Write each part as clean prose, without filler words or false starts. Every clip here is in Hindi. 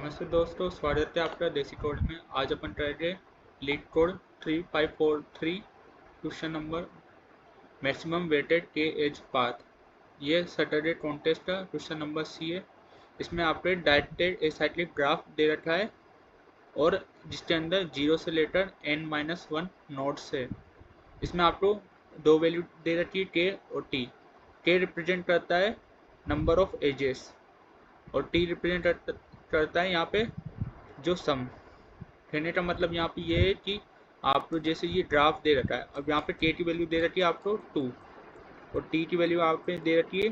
नमस्ते दोस्तों, स्वागत है आपका देसी कोड में। आज अपन करेंगे LeetCode 3543 question number maximum weighted के एज पाथ। ये सैटरडे कॉन्टेस्ट का क्वेश्चन नंबर सी है। इसमें आपने डायरेक्टेड एसाइक्लिक ग्राफ दे रखा है और जिसके अंदर 0 से लेकर n-1 नोड्स है। इसमें आपको दो वैल्यू दे रखी है, के और टी। के रिप्रेजेंट करता है नंबर ऑफ एजेस और टी रिप्रेजेंट करता है यहाँ पे जो सम। कहने का मतलब यहाँ पे ये है कि आपको जैसे ये ग्राफ दे रखा है, अब यहाँ पे के की वैल्यू दे रखी है आपको 2 और टी की वैल्यू आप पे दे रखी है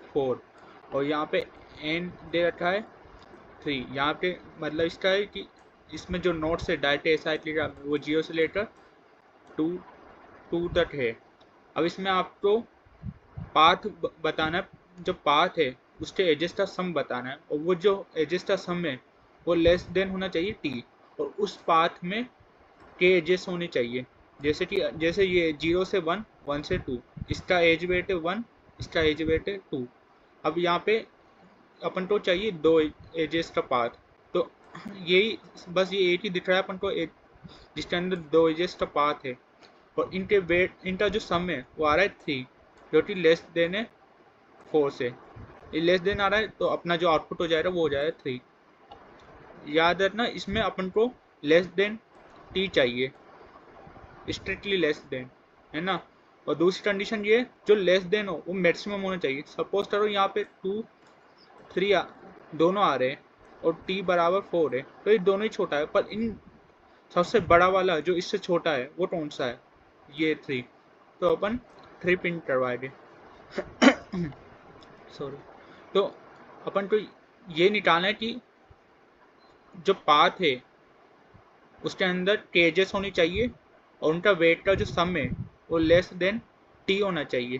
4 और यहाँ पे एन दे रखा है 3। यहाँ पे मतलब इसका है कि इसमें जो नोट्स है डायरेक्ट एसाइक्लिक वो 0 से लेकर 2 तक है। अब इसमें आपको पाथ बताना है, जो पाथ है उसके एजेस का सम बताना है और वो जो एजेस का सम है वो लेस देन होना चाहिए टी और उस पाथ में के एजेस होने चाहिए। जैसे ये 0 से 1, 1 से 2, इसका एज वेट है 1, इसका एज वेट है 2। अब यहाँ पे अपन को चाहिए दो एजेस का पाथ, तो यही बस ये एक ही दिख रहा है अपन को, जिसके अंदर दो एजेस का पाथ है और इनके वेट, इनका जो सम है वो आ रहा है 3, जो कि लेस देन है 4 से। ये लेस देन आ रहा है तो अपना जो आउटपुट हो जाएगा वो हो जाएगा 3। याद रखना इसमें अपन को लेस देन टी चाहिए, स्ट्रिक्टली लेस देन, है ना। और दूसरी कंडीशन ये जो लेस देन हो वो मैक्सिमम होना चाहिए। सपोज करो यहाँ पे 2, 3 दोनों आ रहे हैं और टी बराबर 4 है, तो ये दोनों ही छोटा है, पर इन सबसे बड़ा वाला जो इससे छोटा है वो कौन सा है, ये 3। तो अपन 3 प्रिंट करवाएंगे सॉरी। तो अपन को ये निकालना है कि जो पाथ है उसके अंदर केजेस होनी चाहिए और उनका वेट का जो सम है वो लेस देन टी होना चाहिए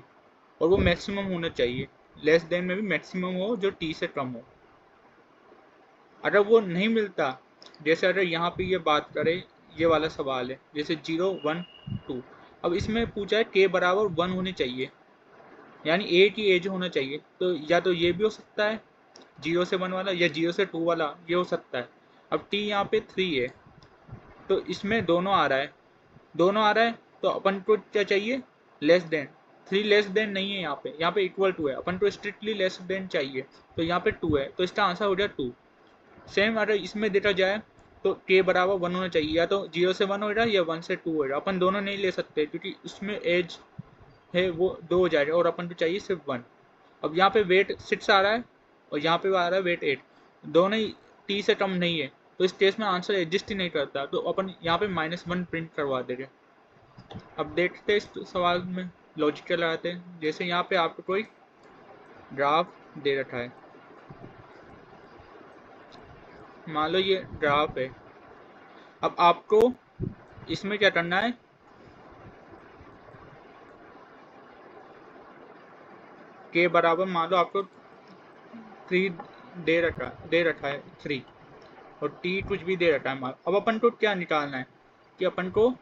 और वो मैक्सिमम होना चाहिए। लेस देन में भी मैक्सिमम हो जो टी से कम हो। अगर वो नहीं मिलता, जैसे अगर यहाँ पे ये बात करें, ये वाला सवाल है जैसे 0, 1, 2। अब इसमें पूछा है के बराबर 1 होने चाहिए, यानी ए की एज होना चाहिए। तो या तो ये भी हो सकता है 0 से 1 वाला या 0 से 2 वाला, ये हो सकता है। अब टी यहाँ पे 3 है तो इसमें दोनों आ रहा है, तो अपन को क्या चाहिए, लेस देन। 3 लेस देन नहीं है, यहाँ पे इक्वल टू है, अपन को स्ट्रिक्टली लेस देन चाहिए। तो यहाँ पे 2 है तो इसका आंसर हो जाए 2। सेम अगर इसमें देखा जाए तो के बराबर 1 होना चाहिए, या तो 0 से 1 होगा या 1 से 2 होगा। अपन दोनों नहीं ले सकते क्योंकि उसमें एज है वो 2 हो जाएगा और अपन को चाहिए सिर्फ 1। अब यहाँ पे वेट 6 आ रहा है और यहाँ पे आ रहा है वेट 8, दोनों ही टी से कम नहीं है, तो इस केस में आंसर एग्जिस्ट ही नहीं करता, तो अपन यहाँ पे -1 प्रिंट करवा देंगे। अब देखते हैं इस सवाल में लॉजिक क्या लगाते हैं। जैसे यहाँ पे आपको कोई ग्राफ दे रखा है, मान लो ये ग्राफ है। अब आपको इसमें क्या करना है, के बराबर मान लो आपको 3 दे रखा है 3 और टी कुछ भी दे रखा है। अब अपन को क्या निकालना है कि अपन को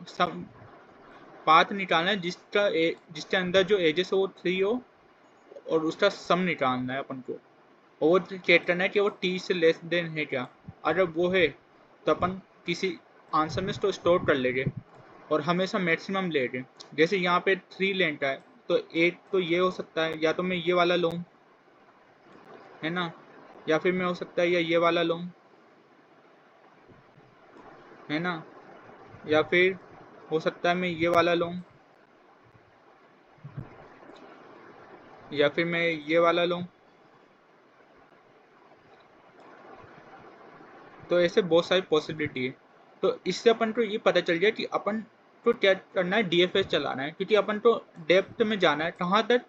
सम पाथ निकालना है जिसके अंदर जो एजेस हो वो 3 हो और उसका सम निकालना है अपन को, और वो चेक करना है कि वो टी से लेस देन है क्या। अगर वो है तो अपन किसी आंसर में इसको स्टोर कर लेंगे और हमेशा मैक्सिमम लेंगे। जैसे यहाँ पे 3 लेंट है तो एक तो ये हो सकता है, या तो मैं ये वाला लूँ, है ना, या फिर मैं हो सकता है या ये वाला लूँ, है ना, या फिर हो सकता है मैं ये वाला लूँ, या फिर मैं ये वाला लूँ। तो ऐसे बहुत सारी पॉसिबिलिटी है। तो इससे अपन को ये पता चल गया कि अपन को क्या करना है, डीएफएस चलाना है, क्योंकि अपन को डेप्थ में जाना है। कहाँ तक,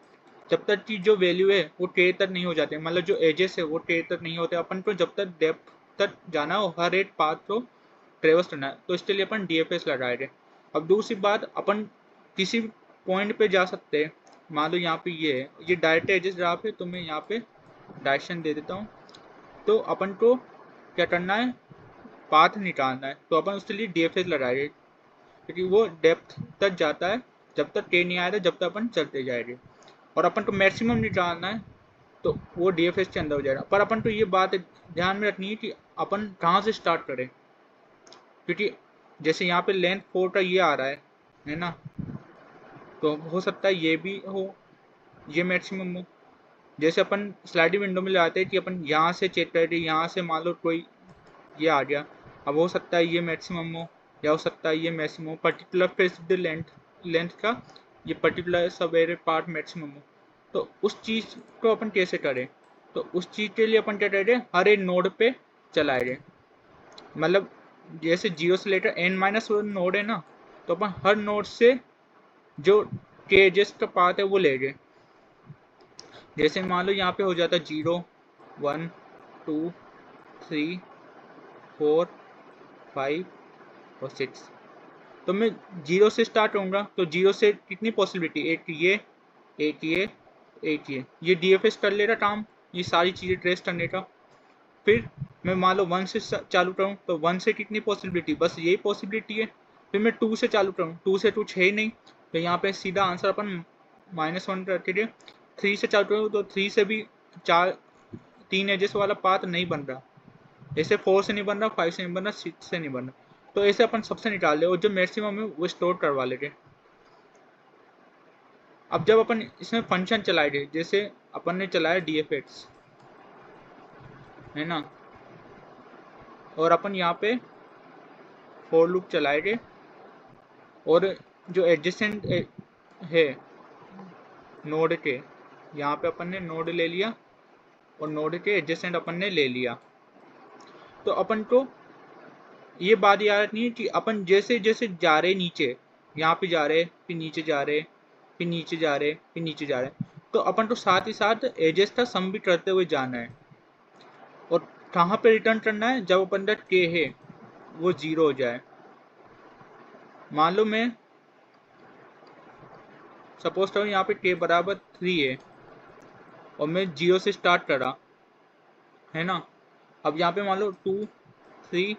जब तक की जो वैल्यू है वो टे तक नहीं हो जाते, मतलब जो एजेस है वो टे तक नहीं होते। अपन को जब तक डेप्थ तक जाना हो, हर एक पाथ को ट्रेवर्स करना है, तो इसके लिए अपन डीएफएस लगाएंगे। अब दूसरी बात, अपन किसी पॉइंट पे जा सकते हैं। मान लो यहाँ पे ये है, ये डायरेक्ट एजेस ग्राफ है, तो मैं यहाँ पे डायरेक्शन दे देता हूँ। तो अपन को क्या करना है, पाथ निकालना है, तो अपन उसके लिए डीएफएस लगाएंगे क्योंकि वो डेप्थ तक जाता है। जब तक के नहीं आएगा जब तक अपन चलते जाएंगे। और अपन को मैक्सिमम निकालना है, तो वो DFS के अंदर हो जाएगा। पर अपन को ये बात ध्यान में रखनी है कि अपन कहाँ से स्टार्ट करें, क्योंकि जैसे यहाँ पे लेंथ 4 का ये आ रहा है ना, तो हो सकता है ये भी हो, ये मैक्सिमम हो। जैसे अपन स्लाइडिंग विंडो में जाते हैं कि अपन यहाँ से चेक कर रहे, यहाँ से मान लो कोई ये आ गया, अब हो सकता है ये मैक्सिमम हो या हो सकता है ये मैक्सिमम हो, पर्टिकुलर फिक्स्ड लेंथ का ये पर्टिकुलर सवेरे पार्ट मैक्सिमम हो। तो उस चीज़ को अपन कैसे करें, तो उस चीज़ के लिए अपन क्या करें, हर एक नोड पे चलाए, मतलब जैसे 0 से लेकर n-1 नोड है ना, तो अपन हर नोड से जो के एजेस का पाथ है वो ले गए। जैसे मान लो यहाँ पे हो जाता 0 1 2 3 4 5 और 6, तो मैं 0 से स्टार्ट करूँगा, तो 0 से कितनी पॉसिबिलिटी, एक ये एक ये एक ये DFS कर लेगा काम, ये सारी चीज़ें ट्रेस करने का। फिर मैं मान लो 1 से चालू करूँ, तो 1 से कितनी पॉसिबिलिटी, बस यही पॉसिबिलिटी है। फिर मैं 2 से चालू करूँ, 2 से कुछ है ही नहीं, तो यहाँ पे सीधा आंसर अपन -1 करके दे। 3 से चालू करूँ तो 3 से भी 3 एजेस वाला पाथ नहीं बन रहा, ऐसे 4 से नहीं बन रहा, 5 से नहीं बन रहा, 6 से नहीं बन रहा, तो ऐसे अपन सबसे निकाल ले और जो मैक्सिमम है वो स्टोर करवा लेंगे। अब जब अपन इसमें फंक्शन चलाएंगे, जैसे अपन ने चलाया DFS है ना, और अपन यहाँ पे फॉर लूप चलाएंगे, और जो एडजेसेंट है नोड के, यहाँ पे अपन ने नोड ले लिया और नोड के एडजेसेंट अपन ने ले लिया, तो अपन को ये बात याद रखनी है कि अपन जैसे जैसे जा रहे नीचे, यहाँ पे जा रहे, फिर नीचे जा रहे, फिर नीचे जा रहे, फिर नीचे जा रहे, तो अपन को साथ ही साथ एजेस का सम भी करते हुए जाना है। और कहाँ पे रिटर्न करना है, जब अपन का के है वो 0 हो जाए। मान लो मैं सपोज करूँ यहाँ पे के बराबर 3 है और मैं 0 से स्टार्ट करा है ना, अब यहाँ पे मान लो 2 3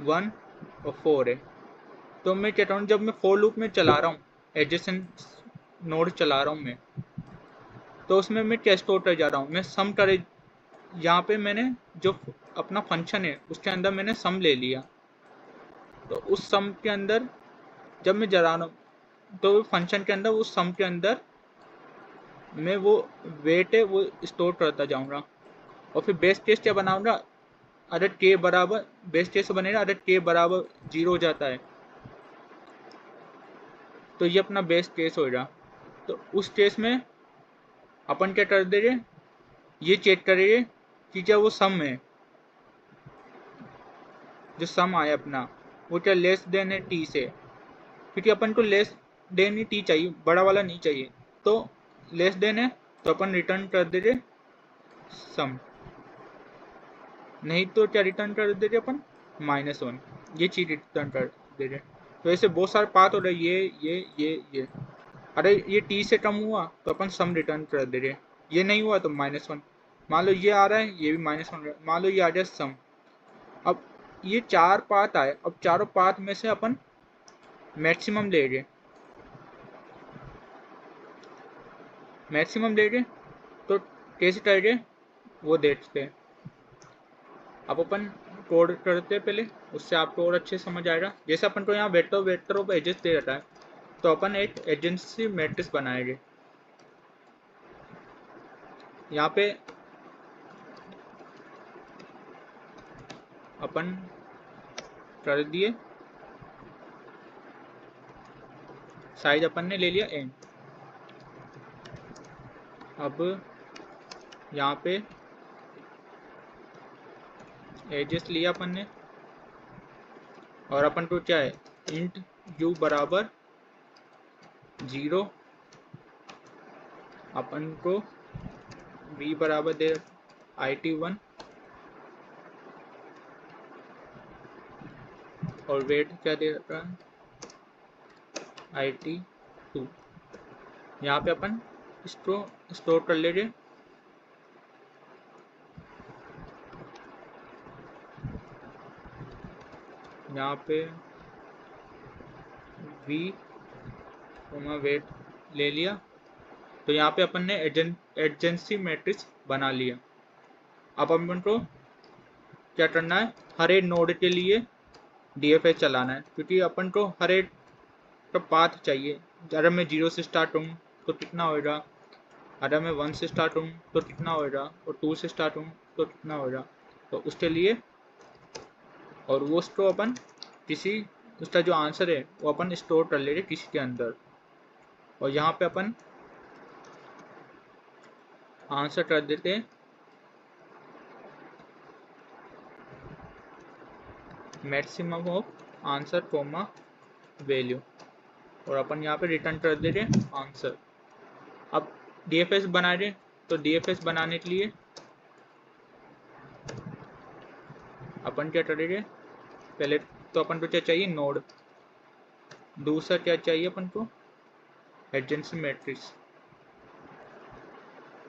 1 और 4 है, तो मैं कहता हूँ जब मैं फॉर लूप में चला रहा हूँ, एडजेसेंट नोड चला रहा हूँ मैं, तो उसमें मैं क्या स्टोर कर जा रहा हूँ, मैं सम करे, यहाँ पे मैंने जो अपना फंक्शन है उसके अंदर मैंने सम ले लिया, तो उस सम के अंदर जब मैं जा रहा हूँ, तो फंक्शन के अंदर उस सम के अंदर मैं वो वेट है वो स्टोर करता जाऊँगा। और फिर बेस केस क्या बनाऊँगा, अगर के बराबर, बेस केस बनेगा अगर के बराबर 0 हो जाता है, तो ये अपना बेस केस होगा। तो उस केस में अपन क्या कर देंगे, ये चेक करेंगे कि क्या वो सम है, जो सम आया अपना वो क्या लेस देन है टी से, क्योंकि अपन को लेस देन ही टी चाहिए, बड़ा वाला नहीं चाहिए, तो लेस देन है तो अपन रिटर्न कर देंगे सम, नहीं तो क्या रिटर्न कर देंगे अपन -1, ये चीज रिटर्न कर देंगे। तो ऐसे बहुत सारे पाथ हो रहे, ये अरे ये टी से कम हुआ तो अपन सम रिटर्न कर देंगे, ये नहीं हुआ तो -1। मान लो ये आ रहा है, ये भी -1, मान लो ये आ गया सम। अब ये 4 पाथ आए, अब चारों पाथ में से अपन मैक्सिमम लेंगे, मैक्सिमम लेंगे तो कैसे करेंगे वो देखते हैं। अब अपन कोड करते हैं पहले, उससे आपको और अच्छे समझ आएगा। जैसे अपन को यहाँ वेक्टर ऑफ एजेस दे रखा है, तो अपन एक एजेंसी मैट्रिक्स बनाएंगे। यहाँ पे अपन कर दिए, साइज अपन ने ले लिया n। अब यहाँ पे एजेस लिया अपन ने, और अपन को क्या है, इंट u बराबर 0, अपन को v बराबर दे it1 और वेट क्या दे रहा है it2। यहाँ पे अपन इसको स्टोर कर लेंगे। यहाँ पे v वेट ले लिया, तो यहाँ पे अपन ने एडजेंसी मैट्रिक्स बना लिया। अब अपन को क्या करना है, हर एक नोड के लिए DFS चलाना है, क्योंकि अपन को हर एक का पाथ चाहिए। अगर मैं 0 से स्टार्ट हूँ तो कितना होगा, अगर मैं 1 से स्टार्ट हूँ तो कितना होगा, और 2 से स्टार्ट हूँ तो कितना होगा। तो उसके लिए, और वो उसको अपन किसी, उसका जो आंसर है वो अपन स्टोर कर लेंगे किसी के अंदर, और यहाँ पे अपन आंसर कर देते हैं maximum of answer comma value, और अपन यहाँ पे रिटर्न कर दे रहे आंसर। अब DFS बना रहे, तो DFS बनाने के लिए अपन क्या करेंगे, पहले तो अपन को क्या चाहिए, नोड। दूसरा क्या चाहिए अपन को, एडजेंसी मैट्रिक्स।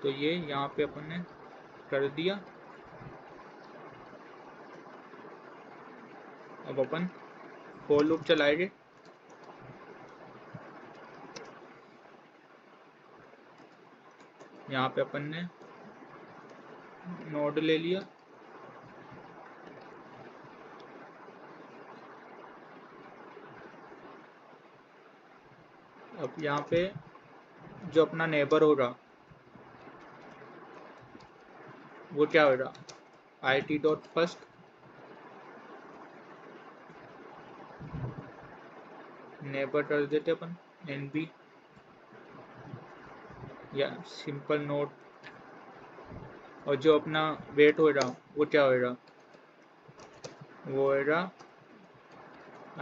तो ये यहाँ पे अपन ने कर दिया। अब अपन फॉर लूप चलाएंगे। यहाँ पे अपन ने नोड ले लिया। अब यहाँ पे जो अपना नेबर होगा वो क्या होगा, IT.first नेबर कर देते अपन NB, या सिंपल नोड। और जो अपना वेट होगा वो क्या होगा, वो होगा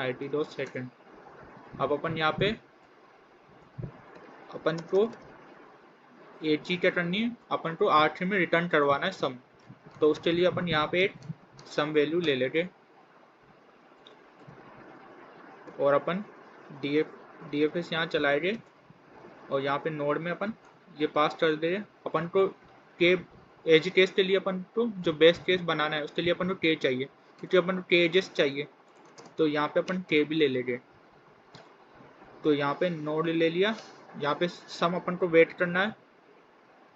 IT.second। अब अपन यहाँ पे अपन को एक चीज क्या करनी है, अपन को R3 में रिटर्न करवाना है सम। तो उसके लिए अपन यहाँ पे एक सम वैल्यू ले लेंगे, और अपन DFS यहाँ चलाएंगे, और यहाँ पे नोड में अपन ये पास कर दे। अपन को के एज केस के लिए अपन को जो बेस्ट केस बनाना है उसके लिए अपन को के चाहिए, क्योंकि अपन को के एजेस चाहिए, तो यहाँ पे अपन के भी ले लेंगे। तो यहाँ पे नोड ले लिया, यहाँ पे सम अपन को वेट करना है,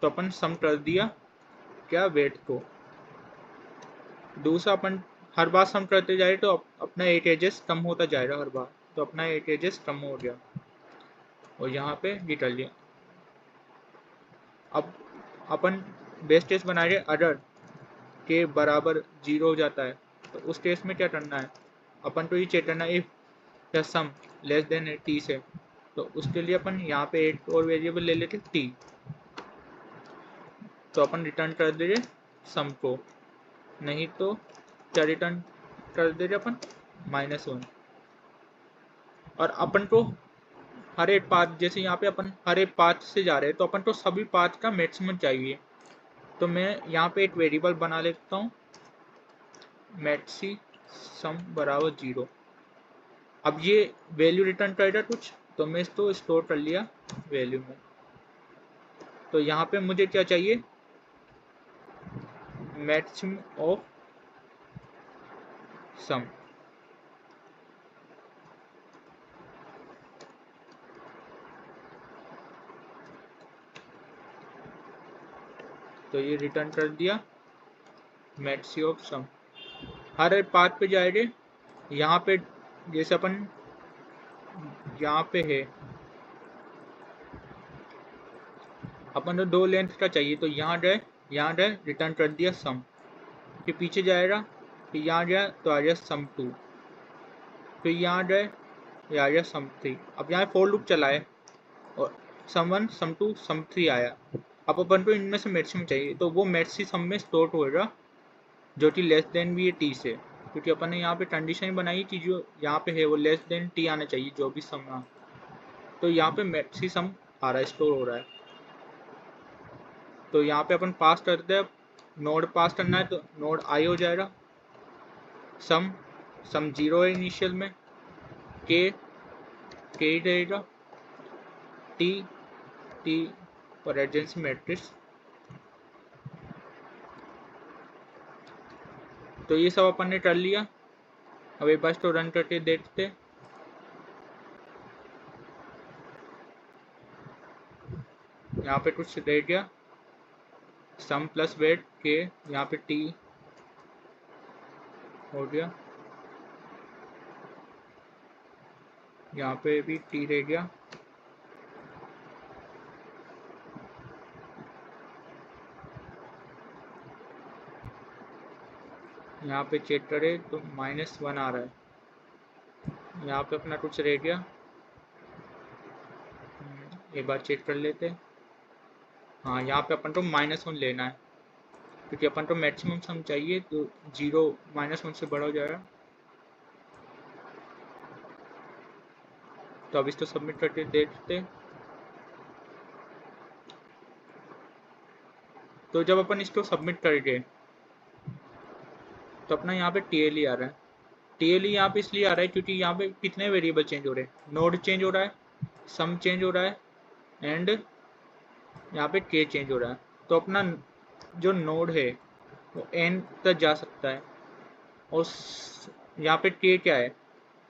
तो अपन सम कर दिया क्या, वेट को। दूसरा अपन हर बार सम करते जाए तो अपना एक एजेस कम होता जाएगा हर बार, तो अपना एक एजेस कम हो गया, और यहाँ पे ये कर लिया। अब अपन बेस्ट केस बनाएंगे, अगर के बराबर 0 हो जाता है तो उस केस में क्या करना है, अपन को ये चेक करना है if the sum less than t से। तो उसके लिए अपन यहाँ पे एक और वेरिएबल ले लेते t, तो अपन रिटर्न कर देंगे सम को, नहीं तो क्या रिटर्न कर देंगे अपन, -1। और अपन को हर एक पाथ, जैसे यहाँ पे अपन हर एक पाथ से जा रहे हैं तो अपन को सभी पाथ का मैक्सिमम चाहिए, तो मैं यहाँ पे एक वेरिएबल बना लेता हूँ मैक्सी सम बराबर 0। अब ये वैल्यू रिटर्न करेगा कुछ, तो मैं इसको स्टोर कर लिया वैल्यू में। तो यहाँ पे मुझे क्या चाहिए, मैक्सिमम ऑफ सम। तो ये रिटर्न कर दिया मैक्सी ऑफ सम। हर एक पाथ पे जाएंगे, यहाँ पे जैसे अपन यहाँ पे है, अपन को 2 लेंथ का चाहिए, तो यहाँ जाए रिटर्न कर दिया सम, फिर पीछे जाएगा, फिर यहाँ जाए तो आ गया सम 2, फिर यहाँ जाए ये आ गया सम 3। अब यहाँ फॉर लूप चलाए और सम 1 सम 2 सम 3 आया। अब अपन को इनमें से मैक्सिमम चाहिए, तो वो मैक्सी सम में स्टोर होएगा जो कि लेस देन भी है टी से, क्योंकि अपन ने यहाँ पे कंडीशन बनाई कि जो यहाँ पे है वो लेस देन टी आना चाहिए जो भी सम आ। तो यहाँ पे मैक्सी सम आ रहा है, स्टोर हो रहा है। तो यहाँ पे अपन पास करते हैं, नोड पास करना है तो नोड आई हो जाएगा, सम 0 है इनिशियल में, के ही रहेगा, टी और एडजेंसी मैट्रिक्स। तो ये सब अपन ने कर लिया। अब एक बार तो रन करके देखते, यहाँ पे कुछ रह गया, सम प्लस वेट के, यहाँ पे टी हो गया, यहाँ पे भी टी रह गया, यहाँ पे चेक करें तो -1 आ रहा है, यहाँ पे अपना कुछ रह गया, एक बार चेक कर लेते। हाँ, यहाँ पे अपन को -1 लेना है, क्योंकि अपन को मैक्सिमम सम चाहिए, तो 0 -1 से बड़ा हो जाएगा। तो अब इसको सबमिट करके देखते। तो जब अपन इसको सबमिट करेंगे तो अपना यहाँ पे TLE आ रहा है। TLE यहाँ पे इसलिए आ रहा है क्योंकि यहाँ पे कितने वेरिएबल चेंज हो रहे हैं, नोड चेंज हो रहा है, सम चेंज हो रहा है, एंड यहाँ पे k चेंज हो रहा है। तो अपना जो नोड है वो n तक जा सकता है, और यहाँ पे k क्या है,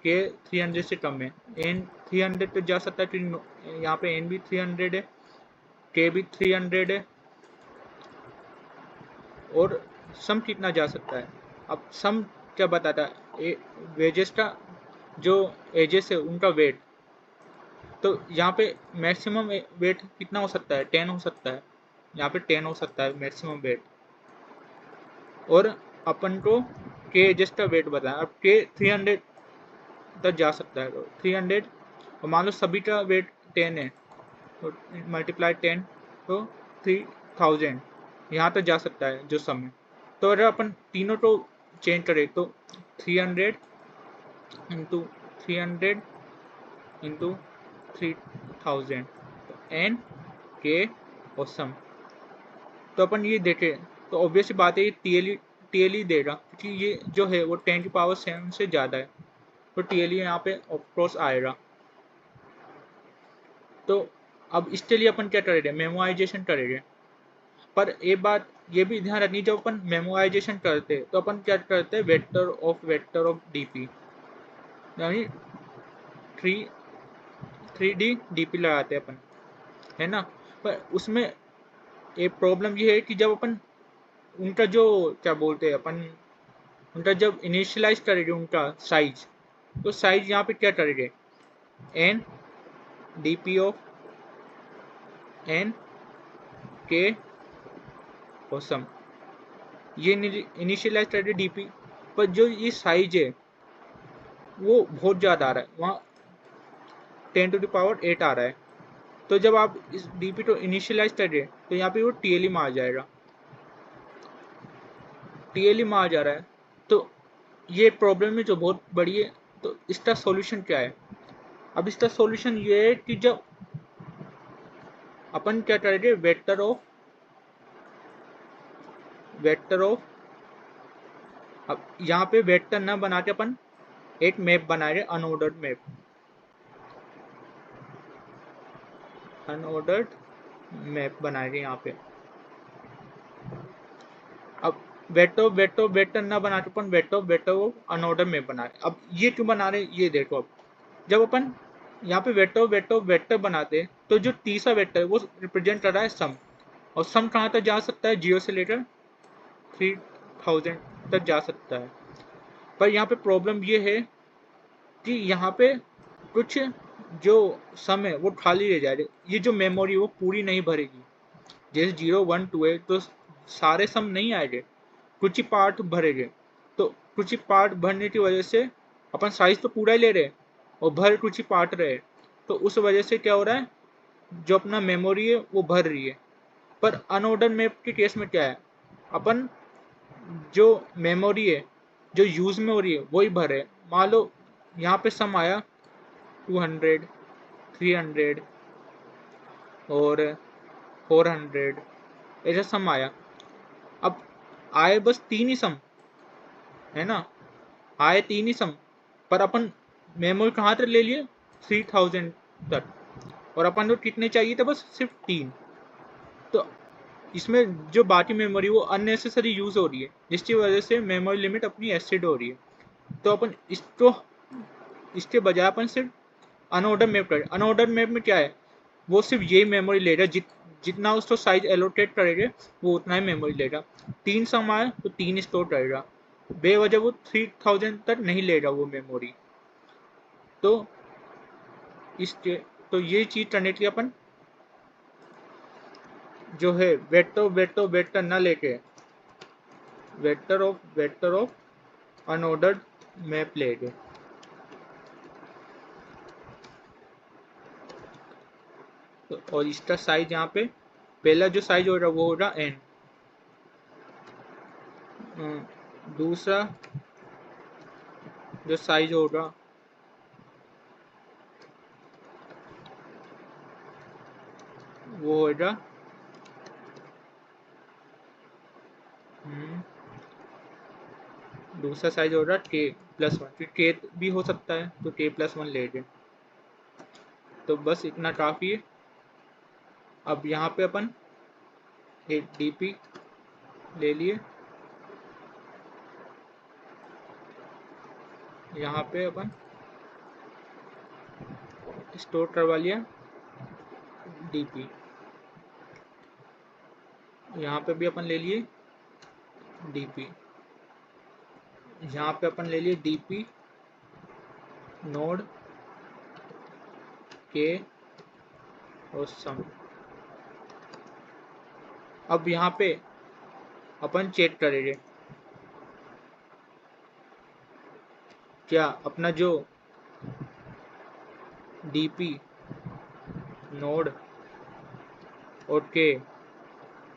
k 300 से कम है, n 300 तक जा सकता है क्योंकि यहाँ पे n भी 300 है, k भी 300 है, और सम कितना जा सकता है। अब सम क्या बताता है, वेजेस का जो एजेस है उनका वेट, तो यहाँ पे मैक्सिमम वेट कितना हो सकता है, 10 हो सकता है, यहाँ पे 10 हो सकता है मैक्सिमम वेट, और अपन को के एजेस का वेट बताया। अब के 300 तक जा सकता है, तो 300, और मान लो सभी का वेट 10 है, तो मल्टीप्लाई 10, तो 3000 यहाँ तक जा सकता है जो सम है। तो अगर अपन तीनों को चेंज करें तो 300 इंटू 300 इंटू 3000 एन के और सम। तो अपन ये देखें तो ऑब्वियस बात है ये TLE देगा, क्योंकि ये जो है वो 10 की पावर 7 से ज़्यादा है, तो TLE यहाँ पे ऑफकोर्स आएगा। तो अब इसके लिए अपन क्या करेंगे, मेमोराइजेशन करेंगे। पर एक बात ये भी ध्यान रखनी, जब अपन मेमोराइजेशन करते हैं तो अपन क्या करते हैं, वेक्टर ऑफ DP, यानी 3D DP लगाते हैं अपन, है ना। पर उसमें एक प्रॉब्लम ये है कि जब अपन उनका जो क्या बोलते हैं अपन, उनका जब इनिशियलाइज करेंगे उनका साइज, तो साइज यहाँ पे क्या करेंगे, n DP of n k और सम, ये इनिशियलाइज करेंगे DP। पर जो ये साइज है वो बहुत ज़्यादा आ रहा है, वहाँ 10⁸ आ रहा है। तो जब आप इस DP को इनिशियलाइज करें तो यहाँ पे वो TLE में आ जाएगा, TLE में आ जा रहा है। तो ये प्रॉब्लम है जो बहुत बड़ी है। तो इसका सॉल्यूशन क्या है, अब इसका सॉल्यूशन ये है कि जब अपन क्या करेंगे, वेक्टर ऑफ, अब यहाँ पे वेक्टर ना बना के अपन एक मैप बनाएंगे, अनऑर्डर्ड मैप बनाएंगे यहाँ पे। अब वेक्टर ना बना के अपन वेक्टर ऑफ अनऑर्डर्ड मैप बना रहे। अब ये क्यों बना रहे, ये देखो। अब जब अपन यहाँ पे वेक्टर बनाते हैं तो जो तीसरा वेक्टर है वो रिप्रेजेंट कर रहा है सम, और सम कहाँ तक जा सकता है, 0 से लेकर 3000 तक जा सकता है। पर यहाँ पे प्रॉब्लम ये है कि यहाँ पे कुछ जो सम है वो खाली रह जाएगा, ये जो मेमोरी वो पूरी नहीं भरेगी। जैसे 0 1 2 है तो सारे सम नहीं आएंगे, कुछ ही पार्ट भरेंगे। तो कुछ ही पार्ट भरने की वजह से अपन साइज तो पूरा ही ले रहे और भर कुछ ही पार्ट रहे, तो उस वजह से क्या हो रहा है, जो अपना मेमोरी है वो भर रही है। पर अनऑर्डर्ड मैप के केस में क्या है, अपन जो मेमोरी है जो यूज में हो रही है वही भर है। मान लो यहाँ पे सम आया 200 300 और 400, ऐसा सम आया। अब आए बस 3 ही सम, है ना, आए 3 ही सम, पर अपन मेमोरी कहाँ तक ले लिए, 3000 तक, और अपन को कितने चाहिए थे, बस सिर्फ 3। तो इसमें जो बाकी मेमोरी वो अननेसेसरी यूज हो रही है, जिसकी वजह से मेमोरी लिमिट अपनी एक्सीड हो रही है। तो अपन इसके बजाय अपन सिर्फ अनऑर्डर मैप करें। अनऑर्डर मैप में क्या है, वो सिर्फ यही मेमोरी ले रहा है जितना उसको साइज एलोकेट करेंगे वो उतना ही मेमोरी लेगा। 3 सम आए तो 3 स्टोर करेगा, बेवजह वो 3000 तक नहीं लेगा वो मेमोरी। तो इस तो ये चीज करने के लिए अपन जो है वेक्टर ना लेके वेक्टर ऑफ अनऑर्डर्ड मैप लेंगे। तो और इसका साइज यहाँ पे पहला जो साइज होगा वो होगा n, दूसरा जो साइज होगा वो होगा दूसरा साइज होगा k+1, फिर k भी हो सकता है तो k+1 ले लें। तो बस इतना काफ़ी है। अब यहाँ पे अपन एक dp ले लिए, यहाँ पे अपन स्टोर करवा लिया dp, यहाँ पे भी अपन ले लिए dp, यहाँ पे अपन ले लिए dp नोड k और सम। अब यहाँ पे अपन चेक करेंगे क्या अपना जो dp नोड और k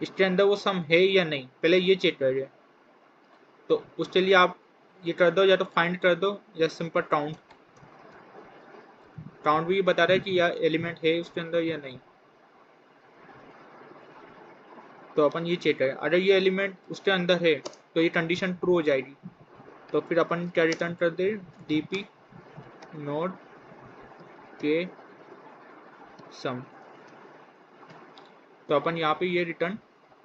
इसके अंदर वो सम है या नहीं, पहले ये चेक करिए। तो उसके लिए आप ये कर दो, या तो फाइंड कर दो या सिंपल काउंट भी बता रहा है कि यह एलिमेंट है उसके अंदर या नहीं। तो अपन ये चेक करें, अगर ये एलिमेंट उसके अंदर है तो ये कंडीशन ट्रू हो जाएगी। तो फिर अपन क्या रिटर्न कर दे, dp नोड के सम। तो अपन यहाँ पे ये रिटर्न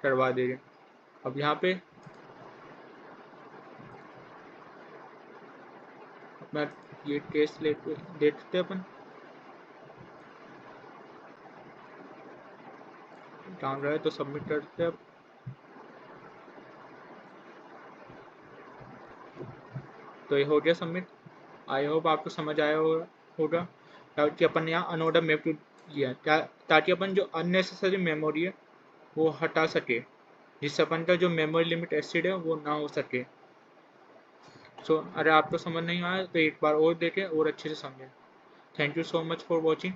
करवा दे रहे। अब यहाँ पे अपना ये टेस्ट लेते देखते अपन डाउन रहा है तो सबमिट करते हैं। तो ये हो गया सबमिट। आई होप आपको समझ आया होगा ताकि अपन यहाँ अनऑर्डर मैप लिया ताकि अपन जो अननेसेसरी मेमोरी है वो हटा सके, जिससे अपन का जो मेमोरी लिमिट एक्सीड है वो ना हो सके। सो अगर आपको समझ नहीं आया तो एक बार और देखें और अच्छे से समझें। Thank you so much for watching.